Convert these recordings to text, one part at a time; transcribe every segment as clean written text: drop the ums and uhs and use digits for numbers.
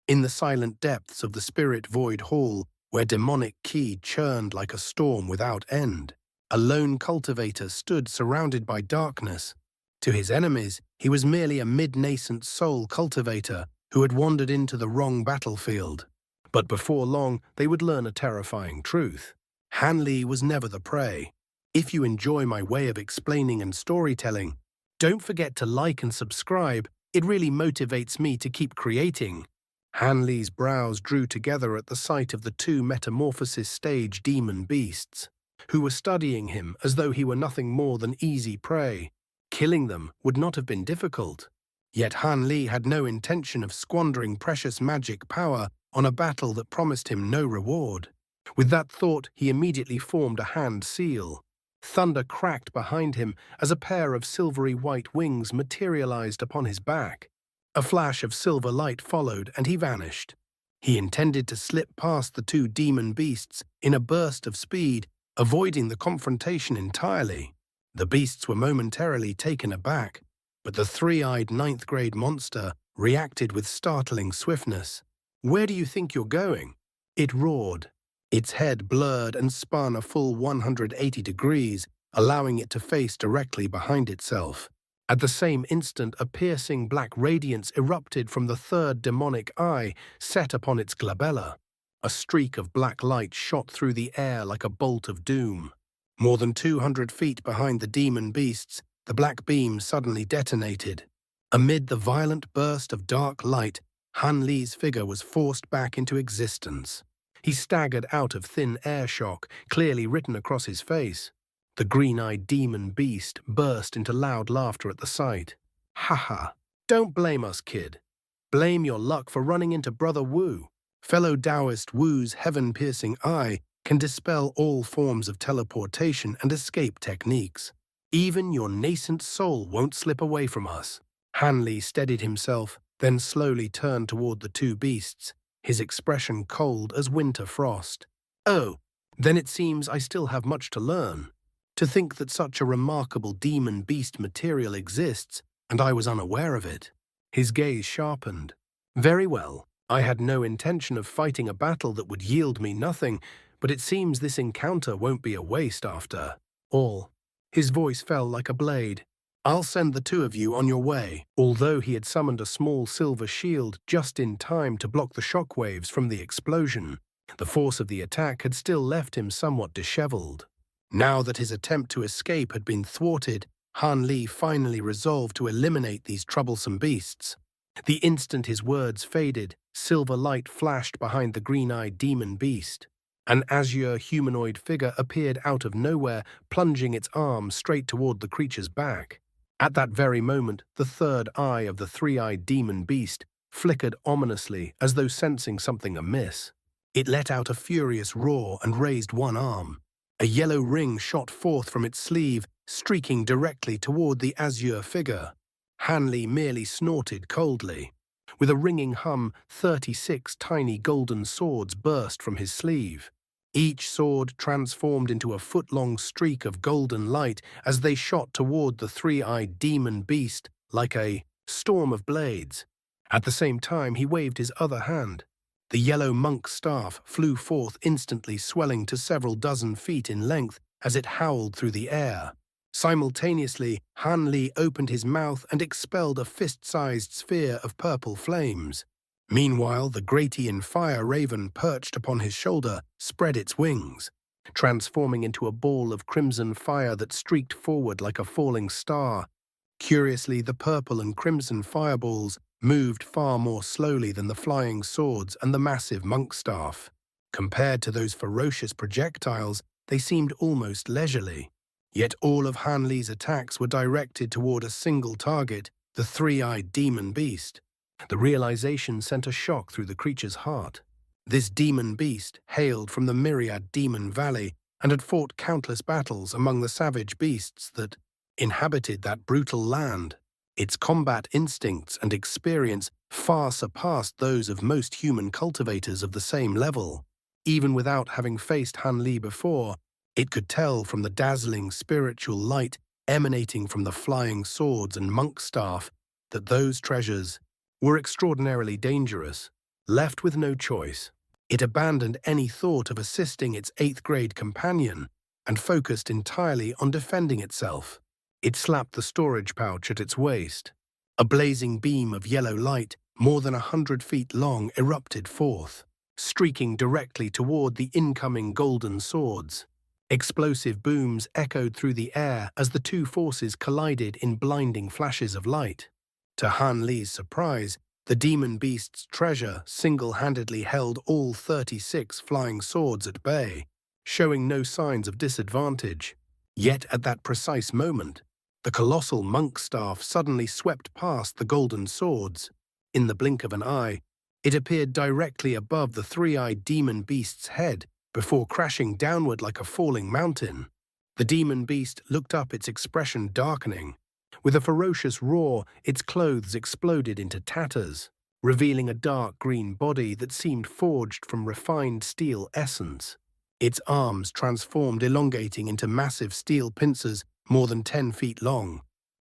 In the silent depths of the spirit void hall, where demonic ki churned like a storm without end, a lone cultivator stood surrounded by darkness. To his enemies, he was merely a mid-nascent soul cultivator who had wandered into the wrong battlefield. But before long, they would learn a terrifying truth. Han Li was never the prey. If you enjoy my way of explaining and storytelling, don't forget to like and subscribe. It really motivates me to keep creating. Han Li's brows drew together at the sight of the two metamorphosis stage demon beasts, who were studying him as though he were nothing more than easy prey. Killing them would not have been difficult. Yet Han Li had no intention of squandering precious magic power on a battle that promised him no reward. With that thought, he immediately formed a hand seal. Thunder cracked behind him as a pair of silvery white wings materialized upon his back. A flash of silver light followed, and he vanished. He intended to slip past the two demon beasts in a burst of speed, avoiding the confrontation entirely. The beasts were momentarily taken aback, but the three-eyed ninth-grade monster reacted with startling swiftness. "Where do you think you're going?" It roared. Its head blurred and spun a full 180 degrees, allowing it to face directly behind itself. At the same instant, a piercing black radiance erupted from the third demonic eye set upon its glabella. A streak of black light shot through the air like a bolt of doom. More than 200 feet behind the demon beasts, the black beam suddenly detonated. Amid the violent burst of dark light, Han Li's figure was forced back into existence. He staggered out of thin air shock, clearly written across his face. The green-eyed demon beast burst into loud laughter at the sight. "Ha ha! Don't blame us, kid. Blame your luck for running into Brother Wu. Fellow Taoist Wu's heaven-piercing eye can dispel all forms of teleportation and escape techniques. Even your nascent soul won't slip away from us." Han Li steadied himself, then slowly turned toward the two beasts, his expression cold as winter frost. "Oh, then it seems I still have much to learn. To think that such a remarkable demon beast material exists, and I was unaware of it." His gaze sharpened. "Very well. I had no intention of fighting a battle that would yield me nothing, but it seems this encounter won't be a waste after all." His voice fell like a blade. "I'll send the two of you on your way." Although he had summoned a small silver shield just in time to block the shockwaves from the explosion, the force of the attack had still left him somewhat disheveled. Now that his attempt to escape had been thwarted, Han Li finally resolved to eliminate these troublesome beasts. The instant his words faded, silver light flashed behind the green-eyed demon beast. An azure humanoid figure appeared out of nowhere, plunging its arm straight toward the creature's back. At that very moment, the third eye of the three-eyed demon beast flickered ominously as though sensing something amiss. It let out a furious roar and raised one arm. A yellow ring shot forth from its sleeve, streaking directly toward the azure figure. Han Li merely snorted coldly. With a ringing hum, 36 tiny golden swords burst from his sleeve. Each sword transformed into a foot-long streak of golden light as they shot toward the three-eyed demon beast like a storm of blades. At the same time, he waved his other hand. The yellow monk staff flew forth instantly, swelling to several dozen feet in length as it howled through the air. Simultaneously, Han Li opened his mouth and expelled a fist-sized sphere of purple flames. Meanwhile, the Gratian fire raven perched upon his shoulder spread its wings, transforming into a ball of crimson fire that streaked forward like a falling star. Curiously, the purple and crimson fireballs moved far more slowly than the flying swords and the massive monk staff. Compared to those ferocious projectiles, they seemed almost leisurely. Yet all of Han Li's attacks were directed toward a single target, the three-eyed demon beast. The realization sent a shock through the creature's heart. This demon beast hailed from the myriad demon valley and had fought countless battles among the savage beasts that inhabited that brutal land. Its combat instincts and experience far surpassed those of most human cultivators of the same level. Even without having faced Han Li before, it could tell from the dazzling spiritual light emanating from the flying swords and monk staff that those treasures were extraordinarily dangerous. Left with no choice, it abandoned any thought of assisting its 8th-grade companion and focused entirely on defending itself. It slapped the storage pouch at its waist. A blazing beam of yellow light, more than 100 feet long, erupted forth, streaking directly toward the incoming golden swords. Explosive booms echoed through the air as the two forces collided in blinding flashes of light. To Han Li's surprise, the demon beast's treasure single-handedly held all 36 flying swords at bay, showing no signs of disadvantage. Yet at that precise moment, the colossal monk staff suddenly swept past the golden swords. In the blink of an eye, it appeared directly above the three-eyed demon beast's head before crashing downward like a falling mountain. The demon beast looked up, its expression darkening. With a ferocious roar, its clothes exploded into tatters, revealing a dark green body that seemed forged from refined steel essence. Its arms transformed, elongating into massive steel pincers more than 10 feet long.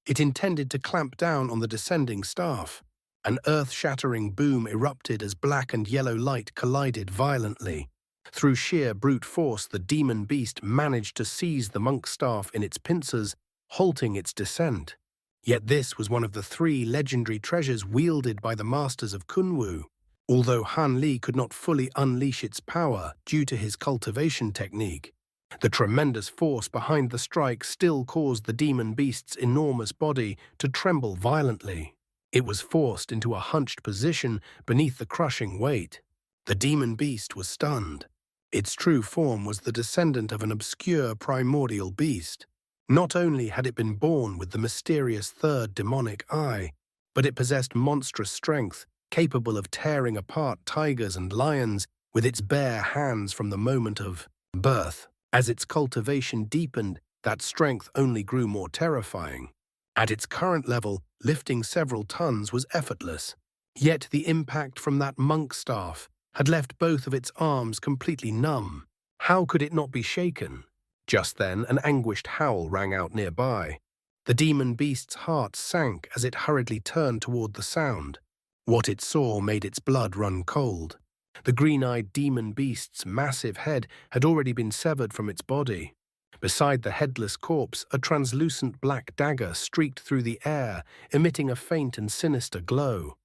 It intended to clamp down on the descending staff. An earth-shattering boom erupted as black and yellow light collided violently. Through sheer brute force, the demon beast managed to seize the monk staff in its pincers, halting its descent. Yet this was one of the 3 legendary treasures wielded by the masters of Kunwu. Although Han Li could not fully unleash its power due to his cultivation technique, the tremendous force behind the strike still caused the demon beast's enormous body to tremble violently. It was forced into a hunched position beneath the crushing weight. The demon beast was stunned. Its true form was the descendant of an obscure primordial beast. Not only had it been born with the mysterious third demonic eye, but it possessed monstrous strength, capable of tearing apart tigers and lions with its bare hands from the moment of birth. As its cultivation deepened, that strength only grew more terrifying. At its current level, lifting several tons was effortless. Yet the impact from that monk staff had left both of its arms completely numb. How could it not be shaken? Just then, an anguished howl rang out nearby. The demon beast's heart sank as it hurriedly turned toward the sound. What it saw made its blood run cold. The green-eyed demon beast's massive head had already been severed from its body. Beside the headless corpse, a translucent black dagger streaked through the air, emitting a faint and sinister glow.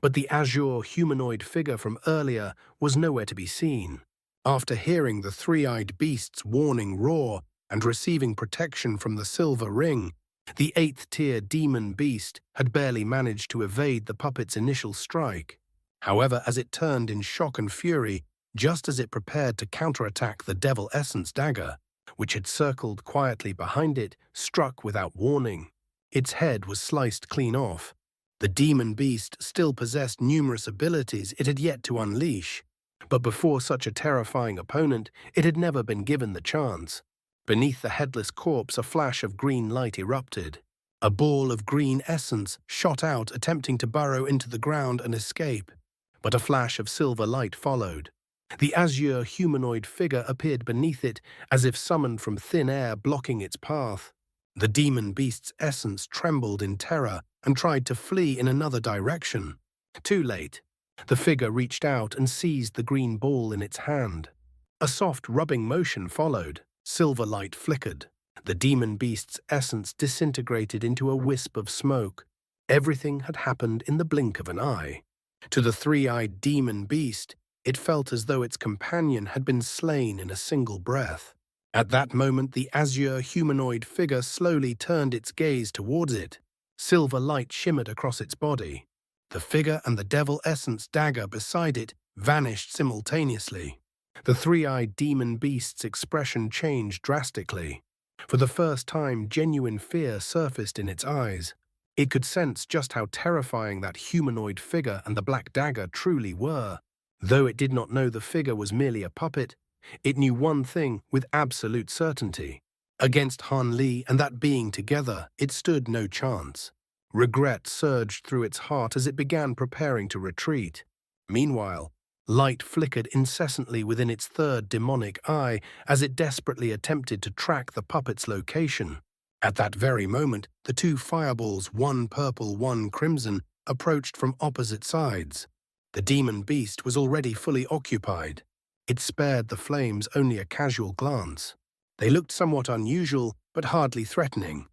But the azure humanoid figure from earlier was nowhere to be seen. After hearing the three-eyed beast's warning roar and receiving protection from the silver ring, the 8th-tier demon beast had barely managed to evade the puppet's initial strike. However, as it turned in shock and fury, just as it prepared to counterattack, the devil essence dagger, which had circled quietly behind it, struck without warning. Its head was sliced clean off. The demon beast still possessed numerous abilities it had yet to unleash, but before such a terrifying opponent, it had never been given the chance. Beneath the headless corpse, a flash of green light erupted. A ball of green essence shot out, attempting to burrow into the ground and escape. But a flash of silver light followed. The azure humanoid figure appeared beneath it, as if summoned from thin air, blocking its path. The demon beast's essence trembled in terror and tried to flee in another direction. Too late. The figure reached out and seized the green ball in its hand. A soft rubbing motion followed. Silver light flickered. The demon beast's essence disintegrated into a wisp of smoke. Everything had happened in the blink of an eye. To the three-eyed demon beast, it felt as though its companion had been slain in a single breath. At that moment, the azure humanoid figure slowly turned its gaze towards it. Silver light shimmered across its body. The figure and the devil essence dagger beside it vanished simultaneously. The three-eyed demon beast's expression changed drastically. For the first time, genuine fear surfaced in its eyes. It could sense just how terrifying that humanoid figure and the black dagger truly were. Though it did not know the figure was merely a puppet, it knew one thing with absolute certainty. Against Han Li and that being together, it stood no chance. Regret surged through its heart as it began preparing to retreat. Meanwhile, light flickered incessantly within its third demonic eye as it desperately attempted to track the puppet's location. At that very moment, the two fireballs, one purple, one crimson, approached from opposite sides. The demon beast was already fully occupied. It spared the flames only a casual glance. They looked somewhat unusual, but hardly threatening.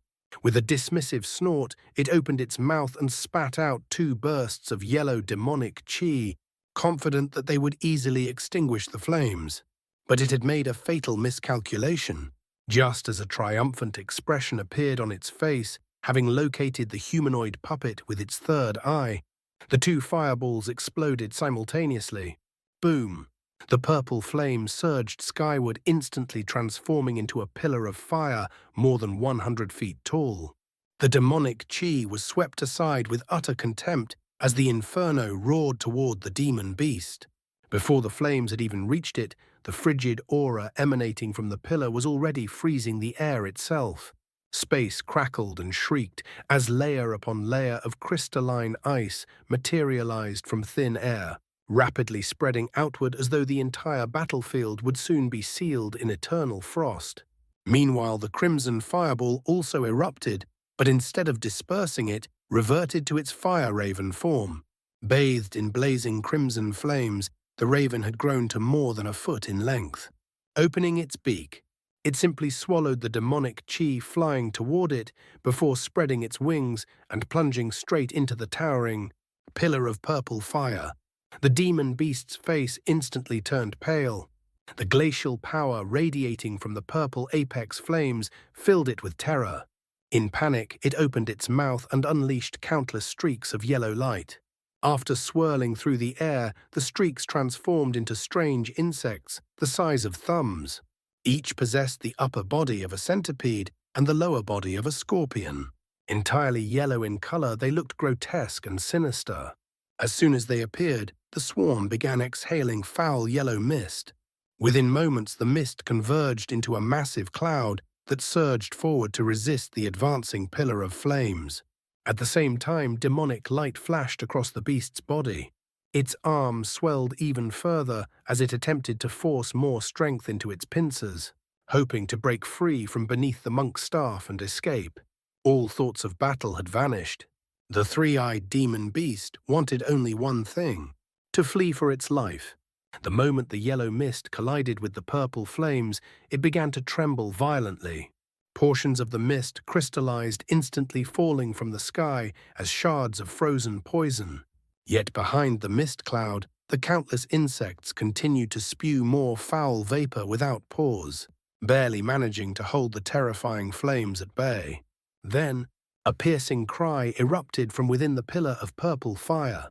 With a dismissive snort, it opened its mouth and spat out 2 bursts of yellow demonic chi, confident that they would easily extinguish the flames. But it had made a fatal miscalculation. Just as a triumphant expression appeared on its face, having located the humanoid puppet with its third eye, the 2 fireballs exploded simultaneously. Boom! The purple flame surged skyward, instantly transforming into a pillar of fire more than 100 feet tall. The demonic chi was swept aside with utter contempt as the inferno roared toward the demon beast. Before the flames had even reached it, the frigid aura emanating from the pillar was already freezing the air itself. Space crackled and shrieked as layer upon layer of crystalline ice materialized from thin air, rapidly spreading outward as though the entire battlefield would soon be sealed in eternal frost. Meanwhile, the crimson fireball also erupted, but instead of dispersing it, reverted to its fire raven form. Bathed in blazing crimson flames, the raven had grown to more than a foot in length. Opening its beak, it simply swallowed the demonic chi flying toward it before spreading its wings and plunging straight into the towering pillar of purple fire. The demon beast's face instantly turned pale. The glacial power radiating from the purple apex flames filled it with terror. In panic, it opened its mouth and unleashed countless streaks of yellow light. After swirling through the air, the streaks transformed into strange insects the size of thumbs. Each possessed the upper body of a centipede and the lower body of a scorpion. Entirely yellow in color, they looked grotesque and sinister. As soon as they appeared, the swarm began exhaling foul yellow mist. Within moments, the mist converged into a massive cloud that surged forward to resist the advancing pillar of flames. At the same time, demonic light flashed across the beast's body. Its arms swelled even further as it attempted to force more strength into its pincers, hoping to break free from beneath the monk's staff and escape. All thoughts of battle had vanished. The 3-eyed demon beast wanted only one thing: to flee for its life. The moment the yellow mist collided with the purple flames, it began to tremble violently. Portions of the mist crystallized, instantly falling from the sky as shards of frozen poison. Yet behind the mist cloud, the countless insects continued to spew more foul vapor without pause, barely managing to hold the terrifying flames at bay. Then, a piercing cry erupted from within the pillar of purple fire.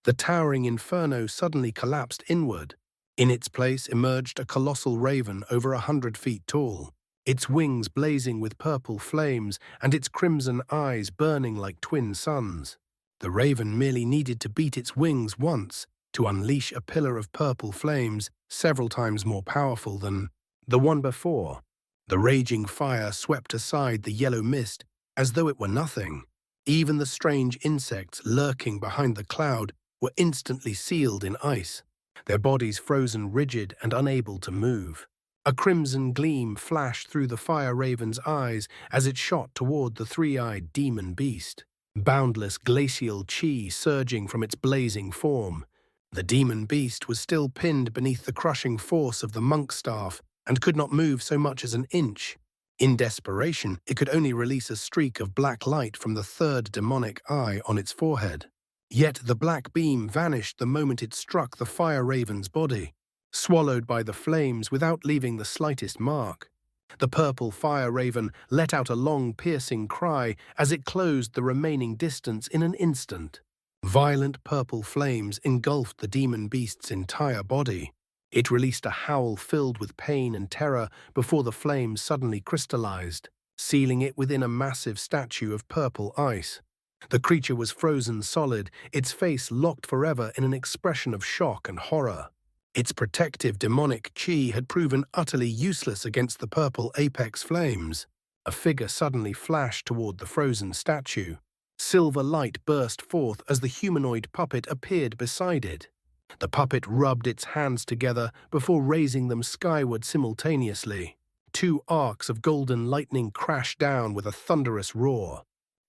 The towering inferno suddenly collapsed inward. In its place emerged a colossal raven over 100 feet tall, its wings blazing with purple flames and its crimson eyes burning like twin suns. The raven merely needed to beat its wings once to unleash a pillar of purple flames several times more powerful than the one before. The raging fire swept aside the yellow mist as though it were nothing. Even the strange insects lurking behind the cloud were instantly sealed in ice, their bodies frozen rigid and unable to move. A crimson gleam flashed through the fire raven's eyes as it shot toward the 3-eyed demon beast, boundless glacial chi surging from its blazing form. The demon beast was still pinned beneath the crushing force of the monk staff and could not move so much as an inch. In desperation, it could only release a streak of black light from the 3rd demonic eye on its forehead. Yet the black beam vanished the moment it struck the fire raven's body, swallowed by the flames without leaving the slightest mark. The purple fire raven let out a long, piercing cry as it closed the remaining distance in an instant. Violent purple flames engulfed the demon beast's entire body. It released a howl filled with pain and terror before the flames suddenly crystallized, sealing it within a massive statue of purple ice. The creature was frozen solid, its face locked forever in an expression of shock and horror. Its protective demonic chi had proven utterly useless against the purple apex flames. A figure suddenly flashed toward the frozen statue. Silver light burst forth as the humanoid puppet appeared beside it. The puppet rubbed its hands together before raising them skyward simultaneously. 2 arcs of golden lightning crashed down with a thunderous roar.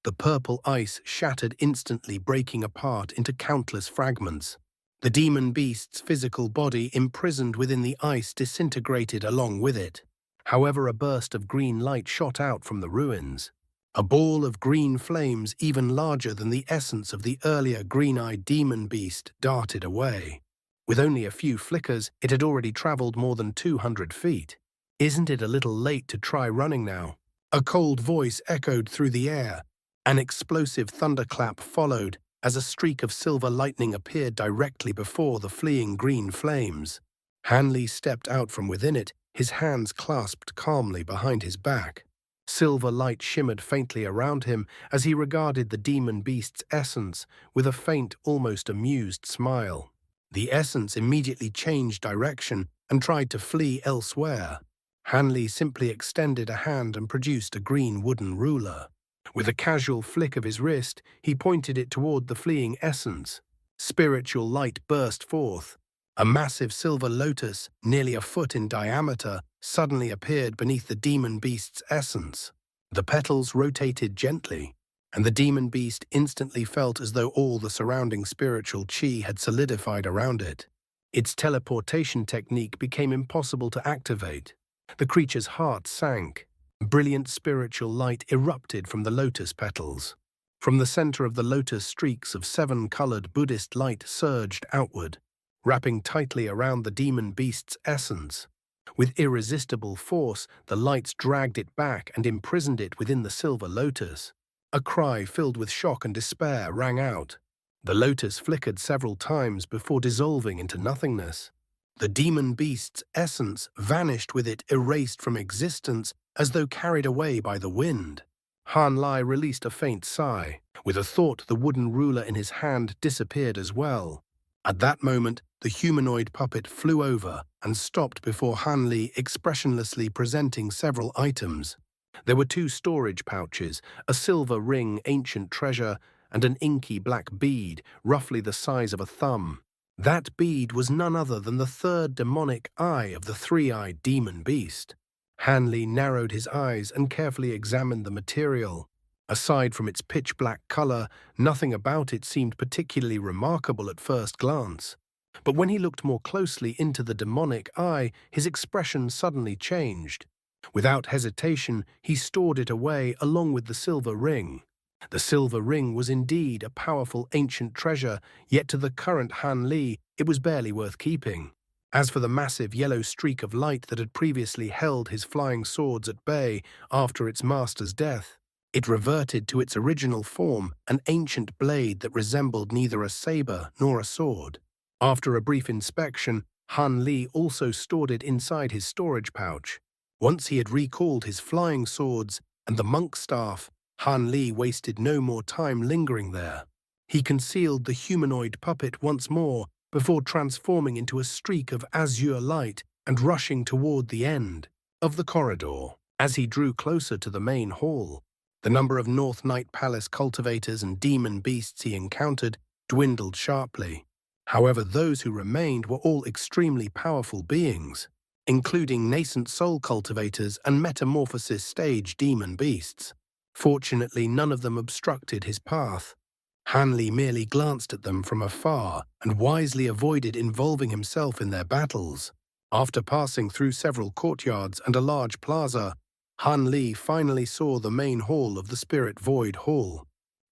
The purple ice shattered instantly, breaking apart into countless fragments. The demon beast's physical body, imprisoned within the ice, disintegrated along with it. However, a burst of green light shot out from the ruins. A ball of green flames, even larger than the essence of the earlier green-eyed demon beast, darted away. With only a few flickers, it had already traveled more than 200 feet. "Isn't it a little late to try running now?" A cold voice echoed through the air. An explosive thunderclap followed as a streak of silver lightning appeared directly before the fleeing green flames. Hanli stepped out from within it, his hands clasped calmly behind his back. Silver light shimmered faintly around him as he regarded the demon beast's essence with a faint, almost amused smile. The essence immediately changed direction and tried to flee elsewhere. Hanli simply extended a hand and produced a green wooden ruler. With a casual flick of his wrist, he pointed it toward the fleeing essence. Spiritual light burst forth. A massive silver lotus, nearly a foot in diameter, suddenly appeared beneath the demon beast's essence. The petals rotated gently, and the demon beast instantly felt as though all the surrounding spiritual chi had solidified around it. Its teleportation technique became impossible to activate. The creature's heart sank. Brilliant spiritual light erupted from the lotus petals. From the center of the lotus, streaks of 7-colored Buddhist light surged outward, wrapping tightly around the demon beast's essence. With irresistible force, the lights dragged it back and imprisoned it within the silver lotus. A cry filled with shock and despair rang out. The lotus flickered several times before dissolving into nothingness. The demon beast's essence vanished with it, erased from existence as though carried away by the wind. Hanli released a faint sigh. With a thought, the wooden ruler in his hand disappeared as well. At that moment, the humanoid puppet flew over and stopped before Hanli, expressionlessly presenting several items. There were 2 storage pouches, a silver ring, ancient treasure, and an inky black bead, roughly the size of a thumb. That bead was none other than the 3rd demonic eye of the 3-eyed demon beast. Hanli narrowed his eyes and carefully examined the material. Aside from its pitch-black color, nothing about it seemed particularly remarkable at first glance. But when he looked more closely into the demonic eye, his expression suddenly changed. Without hesitation, he stored it away along with the silver ring. The silver ring was indeed a powerful ancient treasure, yet to the current Hanli, it was barely worth keeping. As for the massive yellow streak of light that had previously held his flying swords at bay after its master's death, it reverted to its original form, an ancient blade that resembled neither a saber nor a sword. After a brief inspection, Hanli also stored it inside his storage pouch. Once he had recalled his flying swords and the monk's staff, Hanli wasted no more time lingering there. He concealed the humanoid puppet once more before transforming into a streak of azure light and rushing toward the end of the corridor. As he drew closer to the main hall, the number of North Night Palace cultivators and demon beasts he encountered dwindled sharply. However, those who remained were all extremely powerful beings, including nascent soul cultivators and metamorphosis stage demon beasts. Fortunately, none of them obstructed his path. Hanli merely glanced at them from afar and wisely avoided involving himself in their battles. After passing through several courtyards and a large plaza, Hanli finally saw the main hall of the Spirit Void Hall.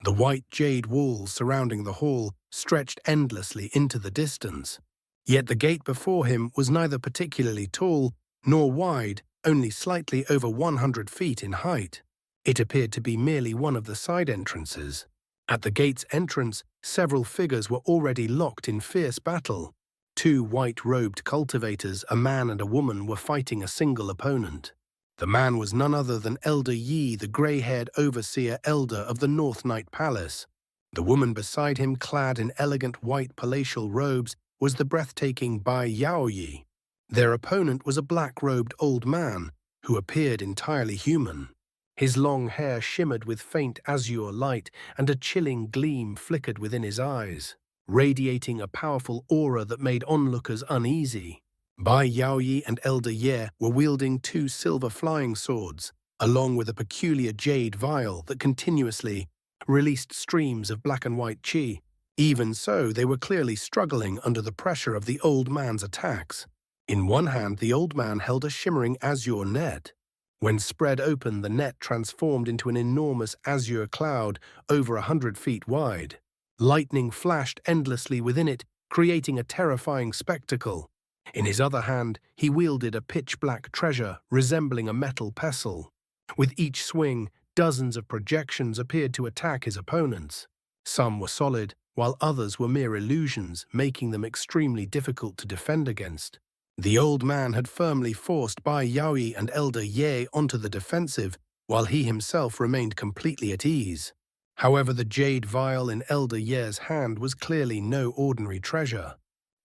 The white jade walls surrounding the hall stretched endlessly into the distance. Yet the gate before him was neither particularly tall nor wide, only slightly over 100 feet in height. It appeared to be merely one of the side entrances. At the gate's entrance, several figures were already locked in fierce battle. 2 white-robed cultivators, a man and a woman, were fighting a single opponent. The man was none other than Elder Yi, the grey-haired overseer elder of the North Night Palace. The woman beside him, clad in elegant white palatial robes, was the breathtaking Bai Yaoyi. Their opponent was a black-robed old man, who appeared entirely human. His long hair shimmered with faint azure light, and a chilling gleam flickered within his eyes, radiating a powerful aura that made onlookers uneasy. Bai Yaoyi and Elder Ye were wielding 2 silver flying swords, along with a peculiar jade vial that continuously released streams of black and white chi. Even so, they were clearly struggling under the pressure of the old man's attacks. In one hand, the old man held a shimmering azure net. When spread open, the net transformed into an enormous azure cloud over 100 feet wide. Lightning flashed endlessly within it, creating a terrifying spectacle. In his other hand, he wielded a pitch-black treasure resembling a metal pestle. With each swing, dozens of projections appeared to attack his opponents. Some were solid, while others were mere illusions, making them extremely difficult to defend against. The old man had firmly forced Bai Yaoyi and Elder Ye onto the defensive, while he himself remained completely at ease. However, the jade vial in Elder Ye's hand was clearly no ordinary treasure.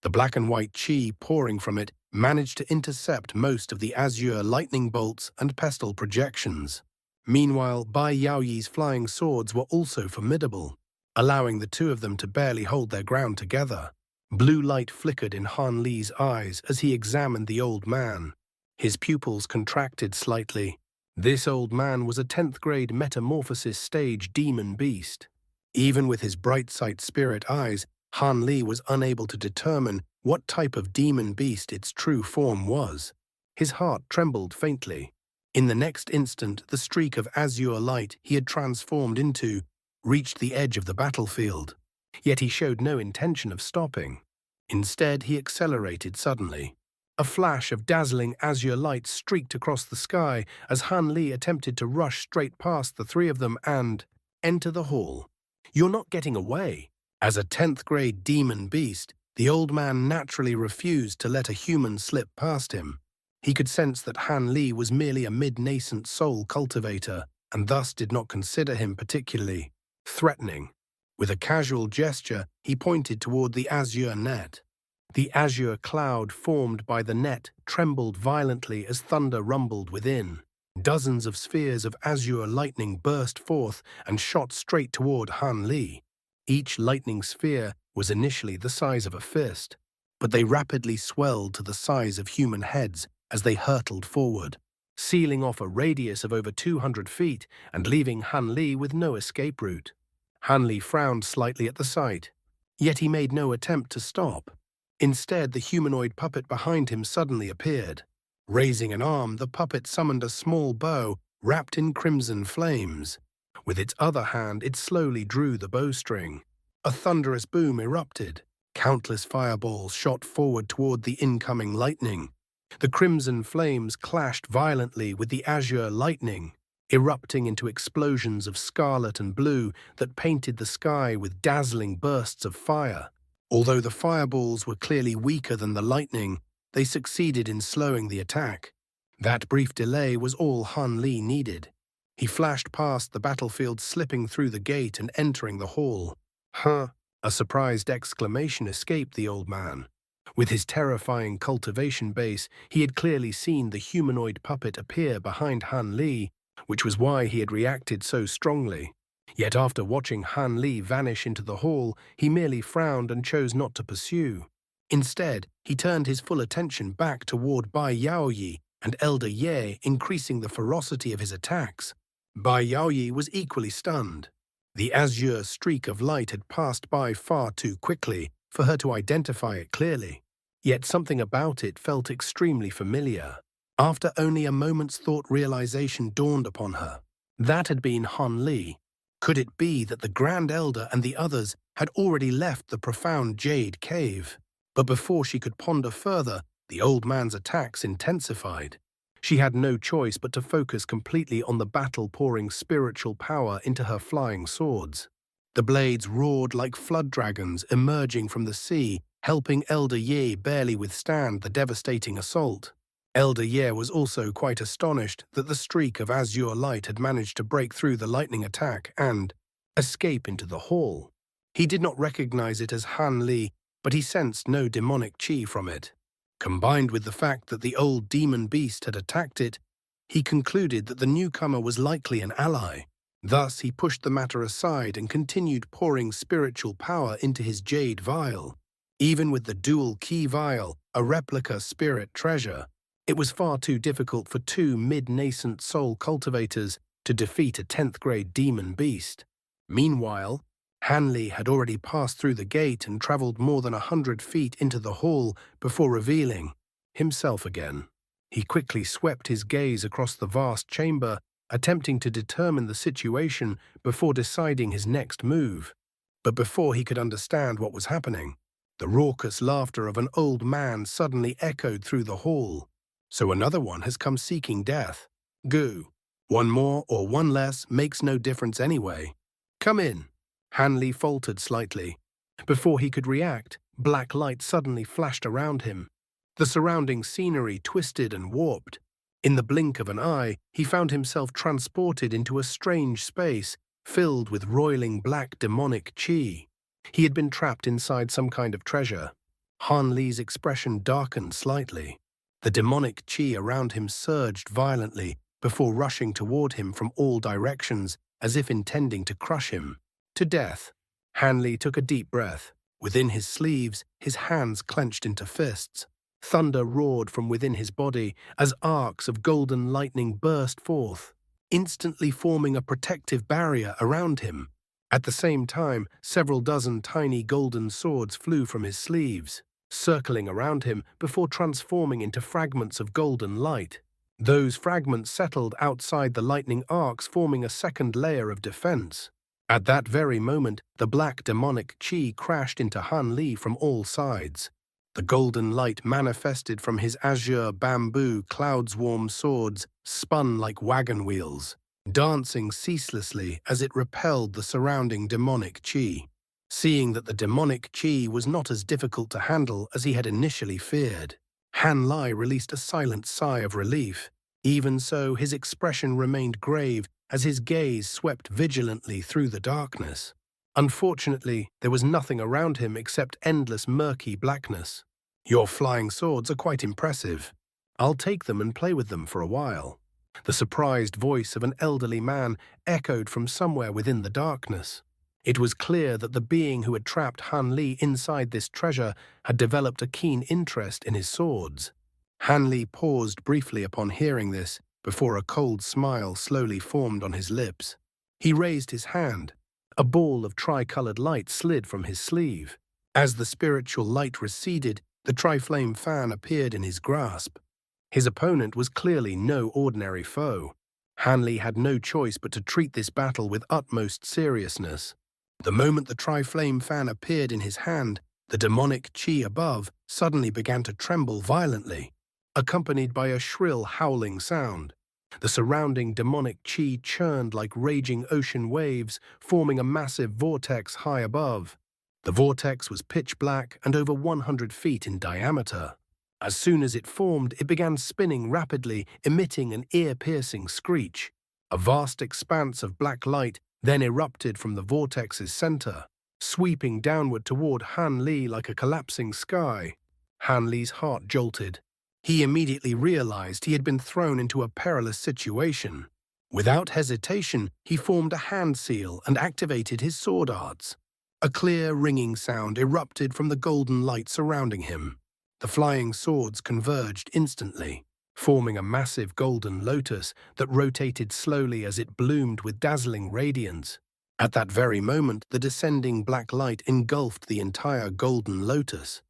The black and white chi pouring from it managed to intercept most of the azure lightning bolts and pestle projections. Meanwhile, Bai Yaoyi's flying swords were also formidable, allowing the two of them to barely hold their ground together. Blue light flickered in Han Li's eyes as he examined the old man. His pupils contracted slightly. This old man was a 10th grade metamorphosis stage demon beast. Even with his bright sight spirit eyes, Han Li was unable to determine what type of demon beast its true form was. His heart trembled faintly. In the next instant, the streak of azure light he had transformed into reached the edge of the battlefield. Yet he showed no intention of stopping. Instead, he accelerated suddenly. A flash of dazzling azure light streaked across the sky as Han Li attempted to rush straight past the three of them and enter the hall. "You're not getting away." As a 10th grade demon beast, the old man naturally refused to let a human slip past him. He could sense that Han Li was merely a mid-nascent soul cultivator and thus did not consider him particularly threatening. With a casual gesture, he pointed toward the azure net. The azure cloud formed by the net trembled violently as thunder rumbled within. Dozens of spheres of azure lightning burst forth and shot straight toward Han Li. Each lightning sphere was initially the size of a fist, but they rapidly swelled to the size of human heads as they hurtled forward, sealing off a radius of over 200 feet and leaving Han Li with no escape route. Han Li frowned slightly at the sight, yet he made no attempt to stop. Instead, the humanoid puppet behind him suddenly appeared. Raising an arm, the puppet summoned a small bow wrapped in crimson flames. With its other hand, it slowly drew the bowstring. A thunderous boom erupted. Countless fireballs shot forward toward the incoming lightning. The crimson flames clashed violently with the azure lightning, erupting into explosions of scarlet and blue that painted the sky with dazzling bursts of fire. Although the fireballs were clearly weaker than the lightning, they succeeded in slowing the attack. That brief delay was all Han Li needed. He flashed past the battlefield, slipping through the gate and entering the hall. "Huh!" A surprised exclamation escaped the old man. With his terrifying cultivation base, he had clearly seen the humanoid puppet appear behind Han Li, which was why he had reacted so strongly. Yet after watching Han Li vanish into the hall, he merely frowned and chose not to pursue. Instead, he turned his full attention back toward Bai Yaoyi and Elder Ye, increasing the ferocity of his attacks. Bai Yaoyi was equally stunned. The azure streak of light had passed by far too quickly for her to identify it clearly. Yet something about it felt extremely familiar. After only a moment's thought, realization dawned upon her. That had been Han Li. Could it be that the Grand Elder and the others had already left the profound jade cave? But before she could ponder further, the old man's attacks intensified. She had no choice but to focus completely on the battle, pouring spiritual power into her flying swords. The blades roared like flood dragons emerging from the sea, helping Elder Ye barely withstand the devastating assault. Elder Ye was also quite astonished that the streak of azure light had managed to break through the lightning attack and escape into the hall. He did not recognize it as Han Li, but he sensed no demonic chi from it. Combined with the fact that the old demon beast had attacked it, he concluded that the newcomer was likely an ally. Thus, he pushed the matter aside and continued pouring spiritual power into his jade vial. Even with the dual key vial, a replica spirit treasure, it was far too difficult for two mid-nascent soul cultivators to defeat a 10th grade demon beast. Meanwhile, Hanli had already passed through the gate and traveled more than 100 feet into the hall before revealing himself again. He quickly swept his gaze across the vast chamber, attempting to determine the situation before deciding his next move. But before he could understand what was happening, the raucous laughter of an old man suddenly echoed through the hall. So another one has come seeking death. Goo. One more or one less makes no difference anyway. Come in. Hanli faltered slightly. Before he could react, black light suddenly flashed around him. The surrounding scenery twisted and warped. In the blink of an eye, he found himself transported into a strange space filled with roiling black demonic chi. He had been trapped inside some kind of treasure. Han Li's expression darkened slightly. The demonic chi around him surged violently before rushing toward him from all directions as if intending to crush him to death. Han Li took a deep breath. Within his sleeves, his hands clenched into fists. Thunder roared from within his body as arcs of golden lightning burst forth, instantly forming a protective barrier around him. At the same time, several dozen tiny golden swords flew from his sleeves, circling around him before transforming into fragments of golden light. Those fragments settled outside the lightning arcs, forming a second layer of defense. At that very moment, the black demonic chi crashed into Han Li from all sides. The golden light manifested from his azure bamboo cloud-swarm swords spun like wagon wheels, dancing ceaselessly as it repelled the surrounding demonic chi. Seeing that the demonic chi was not as difficult to handle as he had initially feared, Han Li released a silent sigh of relief. Even so, his expression remained grave as his gaze swept vigilantly through the darkness. Unfortunately, there was nothing around him except endless murky blackness. Your flying swords are quite impressive. I'll take them and play with them for a while. The surprised voice of an elderly man echoed from somewhere within the darkness. It was clear that the being who had trapped Han Li inside this treasure had developed a keen interest in his swords. Han Li paused briefly upon hearing this, before a cold smile slowly formed on his lips. He raised his hand. A ball of tri-colored light slid from his sleeve. As the spiritual light receded, the tri-flame fan appeared in his grasp. His opponent was clearly no ordinary foe. Han Li had no choice but to treat this battle with utmost seriousness. The moment the tri-flame fan appeared in his hand, the demonic chi above suddenly began to tremble violently, accompanied by a shrill howling sound. The surrounding demonic chi churned like raging ocean waves, forming a massive vortex high above. The vortex was pitch black and over 100 feet in diameter. As soon as it formed, it began spinning rapidly, emitting an ear-piercing screech. A vast expanse of black light then erupted from the vortex's center, sweeping downward toward Han Li like a collapsing sky. Han Li's heart jolted. He immediately realized he had been thrown into a perilous situation. Without hesitation, he formed a hand seal and activated his sword arts. A clear, ringing sound erupted from the golden light surrounding him. The flying swords converged instantly, forming a massive golden lotus that rotated slowly as it bloomed with dazzling radiance. At that very moment, the descending black light engulfed the entire golden lotus.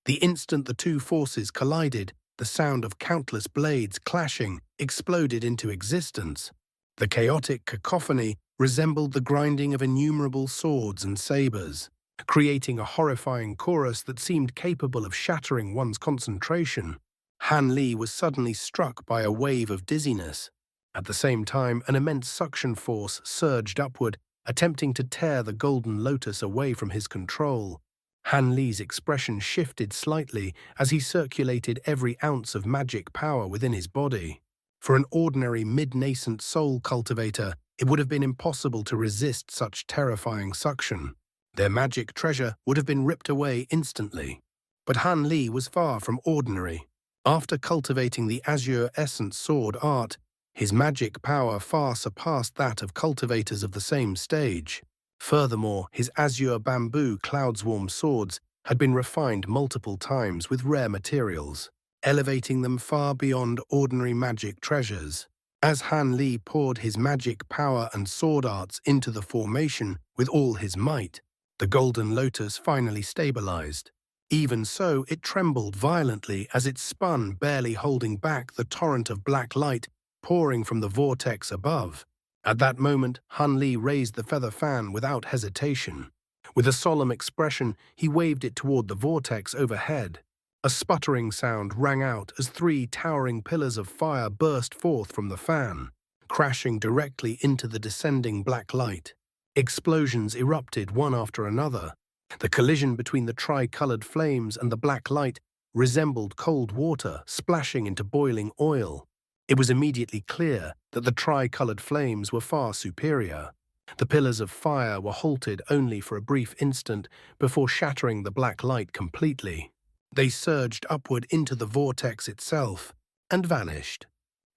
The instant the two forces collided, the sound of countless blades clashing exploded into existence. The chaotic cacophony resembled the grinding of innumerable swords and sabers, creating a horrifying chorus that seemed capable of shattering one's concentration. Han Li was suddenly struck by a wave of dizziness. At the same time, an immense suction force surged upward, attempting to tear the golden lotus away from his control. Han Li's expression shifted slightly as he circulated every ounce of magic power within his body. For an ordinary mid-nascent soul cultivator, it would have been impossible to resist such terrifying suction. Their magic treasure would have been ripped away instantly. But Han Li was far from ordinary. After cultivating the Azure Essence sword art, his magic power far surpassed that of cultivators of the same stage. Furthermore, his azure bamboo cloud-swarm swords had been refined multiple times with rare materials, elevating them far beyond ordinary magic treasures. As Han Li poured his magic power and sword arts into the formation with all his might, The golden lotus finally stabilized. Even so, it trembled violently as it spun, barely holding back the torrent of black light pouring from the vortex above. At that moment, Han Li raised the feather fan without hesitation. With a solemn expression, he waved it toward the vortex overhead. A sputtering sound rang out as 3 towering pillars of fire burst forth from the fan, crashing directly into the descending black light. Explosions erupted one after another. The collision between the tri-colored flames and the black light resembled cold water splashing into boiling oil. It was immediately clear that the tri-colored flames were far superior. The pillars of fire were halted only for a brief instant before shattering the black light completely. They surged upward into the vortex itself and vanished.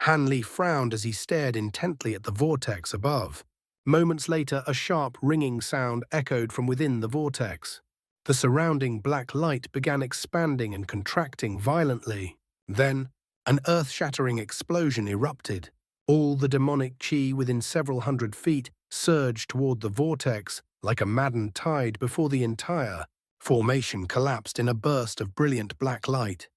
Han Li frowned as he stared intently at the vortex above. Moments later, a sharp, ringing sound echoed from within the vortex. The surrounding black light began expanding and contracting violently. Then, an earth-shattering explosion erupted. All the demonic chi within several hundred feet surged toward the vortex like a maddened tide before the entire formation collapsed in a burst of brilliant black light.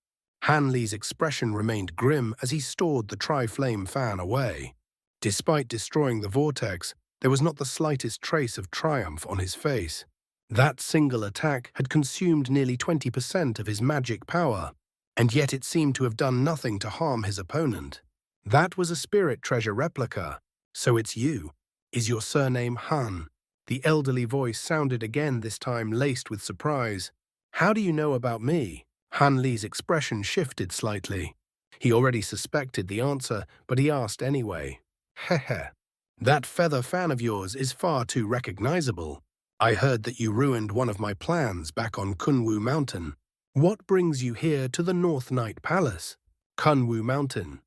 Han Li's expression remained grim as he stored the tri-flame fan away. Despite destroying the vortex, there was not the slightest trace of triumph on his face. That single attack had consumed nearly 20% of his magic power, and yet it seemed to have done nothing to harm his opponent. That was a spirit treasure replica. So it's you. Is your surname Han? The elderly voice sounded again, this time laced with surprise. How do you know about me? Han Li's expression shifted slightly. He already suspected the answer, but he asked anyway. Heh. That feather fan of yours is far too recognizable. I heard that you ruined one of my plans back on Kunwu Mountain. What brings you here to the North Night Palace? Kunwu Mountain.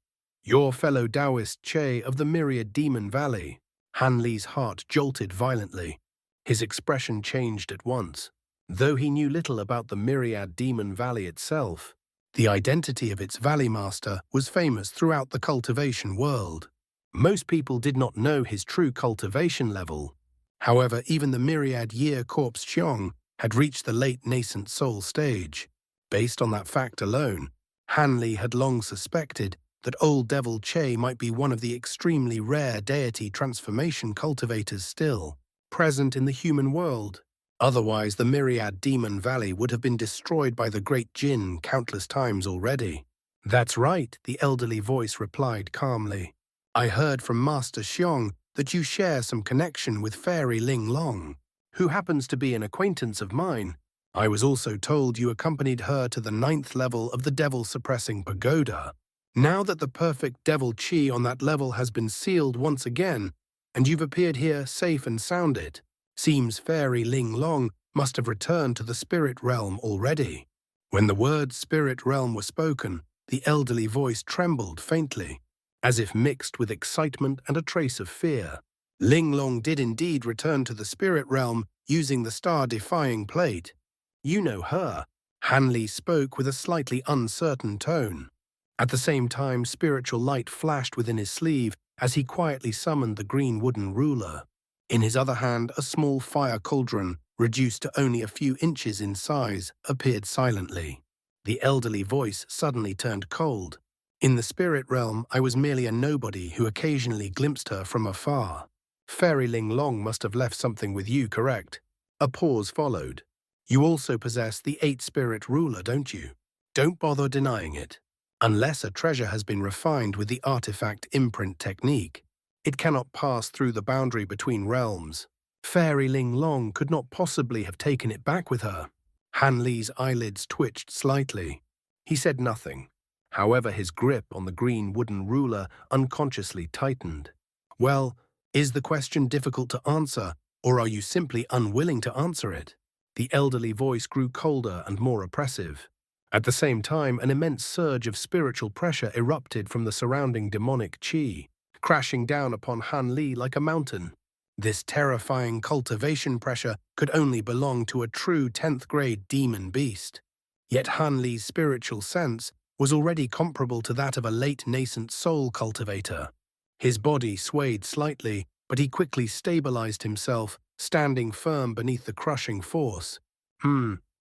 Your fellow Taoist Che of the Myriad Demon Valley. Han Li's heart jolted violently. His expression changed at once. Though he knew little about the Myriad Demon Valley itself, the identity of its valley master was famous throughout the cultivation world. Most people did not know his true cultivation level. However, even the Myriad Year Corpse Xiong had reached the late nascent soul stage. Based on that fact alone, Han Li had long suspected that Old Devil Che might be one of the extremely rare deity transformation cultivators still present in the human world. Otherwise, the Myriad Demon Valley would have been destroyed by the Great Jin countless times already. That's right, the elderly voice replied calmly. I heard from Master Xiong that you share some connection with Fairy Ling Long, who happens to be an acquaintance of mine. I was also told you accompanied her to the 9th level of the devil-suppressing pagoda. Now that the perfect devil chi on that level has been sealed once again, and you've appeared here safe and sounded, seems Fairy Ling Long must have returned to the spirit realm already. When the words spirit realm were spoken, the elderly voice trembled faintly, as if mixed with excitement and a trace of fear. Ling Long did indeed return to the spirit realm using the star-defying plate. You know her. Han Li spoke with a slightly uncertain tone. At the same time, spiritual light flashed within his sleeve as he quietly summoned the green wooden ruler. In his other hand, a small fire cauldron, reduced to only a few inches in size, appeared silently. The elderly voice suddenly turned cold. In the spirit realm, I was merely a nobody who occasionally glimpsed her from afar. Fairy Ling Long must have left something with you, correct? A pause followed. You also possess the 8-spirit ruler, don't you? Don't bother denying it. Unless a treasure has been refined with the artifact imprint technique, it cannot pass through the boundary between realms. Fairy Ling Long could not possibly have taken it back with her. Han Li's eyelids twitched slightly. He said nothing. However, his grip on the green wooden ruler unconsciously tightened. Well, is the question difficult to answer, or are you simply unwilling to answer it? The elderly voice grew colder and more oppressive. At the same time, an immense surge of spiritual pressure erupted from the surrounding demonic chi, crashing down upon Han Li like a mountain. This terrifying cultivation pressure could only belong to a true 10th-grade demon beast. Yet Han Li's spiritual sense was already comparable to that of a late nascent soul cultivator. His body swayed slightly, but he quickly stabilized himself standing firm beneath the crushing force.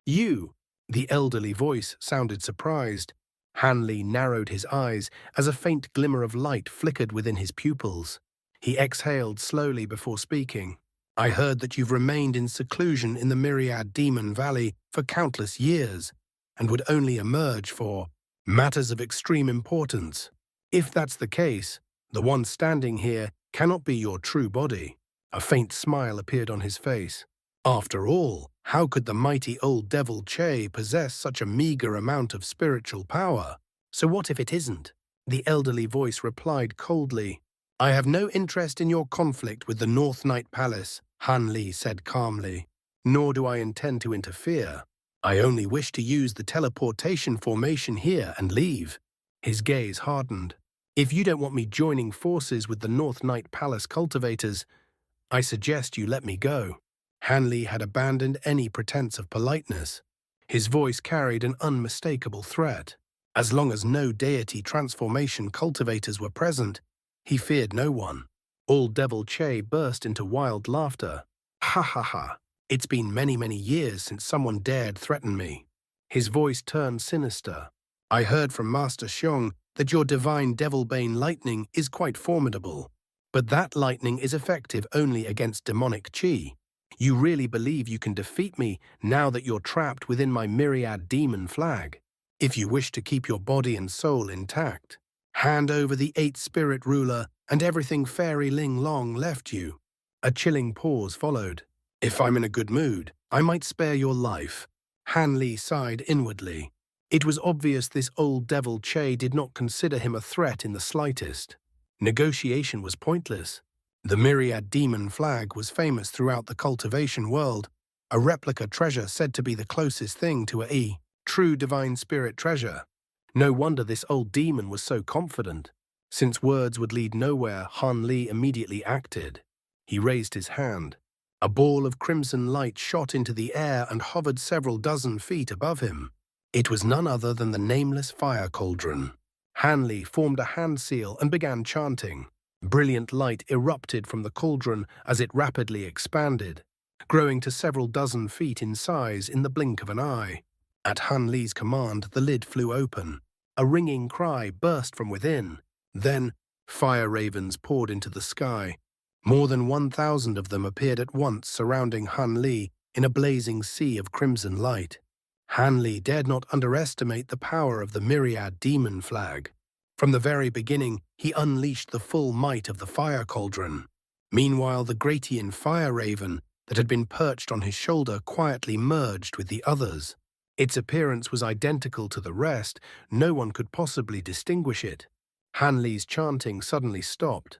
You. The elderly voice sounded surprised. Hanli narrowed his eyes as a faint glimmer of light flickered within his pupils. He exhaled slowly before speaking. I heard that you've remained in seclusion in the Myriad Demon Valley for countless years, and would only emerge for matters of extreme importance. If that's the case, the one standing here cannot be your true body. A faint smile appeared on his face. After all, how could the mighty old devil Che possess such a meager amount of spiritual power? So what if it isn't? The elderly voice replied coldly. I have no interest in your conflict with the North Night Palace, Han Li said calmly. Nor do I intend to interfere. I only wish to use the teleportation formation here and leave. His gaze hardened. If you don't want me joining forces with the North Night Palace cultivators, I suggest you let me go. Hanli had abandoned any pretense of politeness. His voice carried an unmistakable threat. As long as no deity transformation cultivators were present, he feared no one. Old Devil Che burst into wild laughter. Ha ha ha! It's been many, many years since someone dared threaten me. His voice turned sinister. I heard from Master Xiong that your divine Devilbane lightning is quite formidable. But that lightning is effective only against demonic chi. You really believe you can defeat me now that you're trapped within my myriad demon flag? If you wish to keep your body and soul intact, hand over the 8 spirit ruler and everything Fairy Ling Long left you. A chilling pause followed. If I'm in a good mood, I might spare your life. Han Li sighed inwardly. It was obvious this old devil Che did not consider him a threat in the slightest. Negotiation was pointless. The myriad demon flag was famous throughout the cultivation world, a replica treasure said to be the closest thing to a true divine spirit treasure. No wonder this old demon was so confident. Since words would lead nowhere, Han Li immediately acted. He raised his hand. A ball of crimson light shot into the air and hovered several dozen feet above him. It was none other than the nameless fire cauldron. Han Li formed a hand seal and began chanting. Brilliant light erupted from the cauldron as it rapidly expanded, growing to several dozen feet in size in the blink of an eye. At Han Li's command, the lid flew open. A ringing cry burst from within. Then, fire ravens poured into the sky. More than 1,000 of them appeared at once surrounding Han Li in a blazing sea of crimson light. Han Li dared not underestimate the power of the myriad demon flag. From the very beginning, he unleashed the full might of the fire cauldron. Meanwhile, the Gratian fire raven that had been perched on his shoulder quietly merged with the others. Its appearance was identical to the rest. No one could possibly distinguish it. Han Li's chanting suddenly stopped.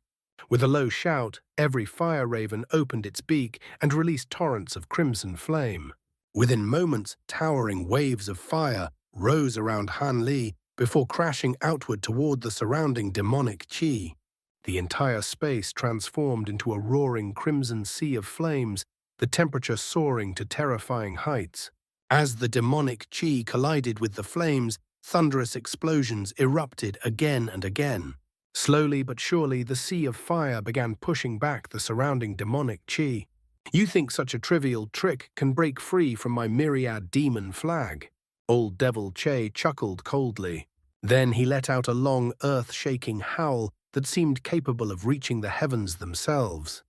With a low shout, every fire raven opened its beak and released torrents of crimson flame. Within moments, towering waves of fire rose around Han Li before crashing outward toward the surrounding demonic chi. The entire space transformed into a roaring crimson sea of flames, the temperature soaring to terrifying heights. As the demonic chi collided with the flames, thunderous explosions erupted again and again. Slowly but surely, the sea of fire began pushing back the surrounding demonic chi. You think such a trivial trick can break free from my myriad demon flag? Old Devil Che chuckled coldly. Then he let out a long, earth-shaking howl that seemed capable of reaching the heavens themselves.